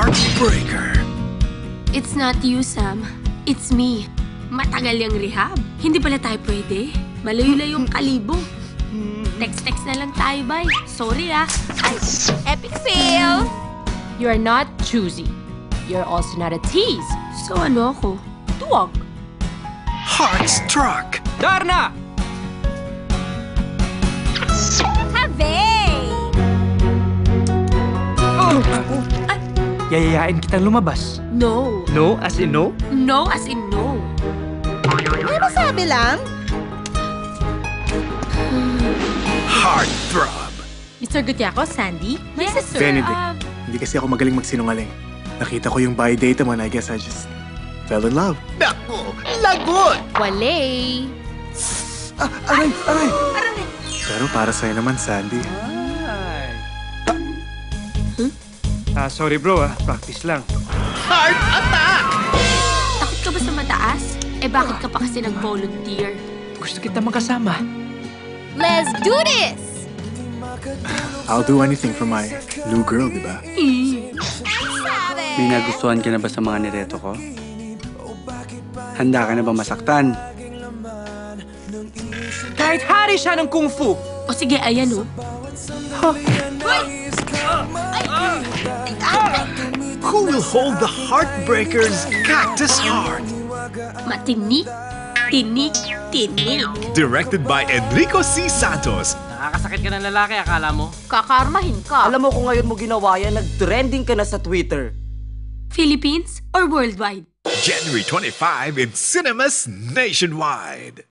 Heartbreaker. It's not you, Sam. It's me. Matagal yung rehab. Hindi pala tayo pwede. Malayo-layo yung kalibo. Text-text na lang tayo, bye. Sorry, ah. Ay, Epic fail! You're not choosy. You're also not a tease. so ano ako? Tuwag. Heartstruck. Darna! Habe! Yayayain kitang lumabas. No. No? As in no? No as in no. May masabi lang? Heartthrob. Mr. Gutiaco, Sandy? Yes, sir. Benedict, hindi kasi ako magaling magsinungaling. Nakita ko yung buy data mo and I guess I just fell in love. Naku, lagot! Wale! Aray! Pero para sa'yo naman, Sandy. Sorry bro practice lang. Heart attack! Takot ka ba sa mataas? Eh bakit ka pa kasi nag-volunteer? Gusto kita makasama. Let's do this! I'll do anything for my new girl, di ba? May nagustuhan ka na ba sa mga nireto ko? Handa ka na ba masaktan? Kahit hari siya ng kung fu. O sige, ayan oh. Who will hold the Heartbreaker's cactus heart? Matinik, tinik, tinik. Directed by Enrico C. Santos. Nakakasakit ka ng lalaki, akala mo? Kakarmahin ka. Alam mo kung ngayon mo ginawa yan, nag-trending ka na sa Twitter. Philippines or worldwide? January 25 in cinemas nationwide.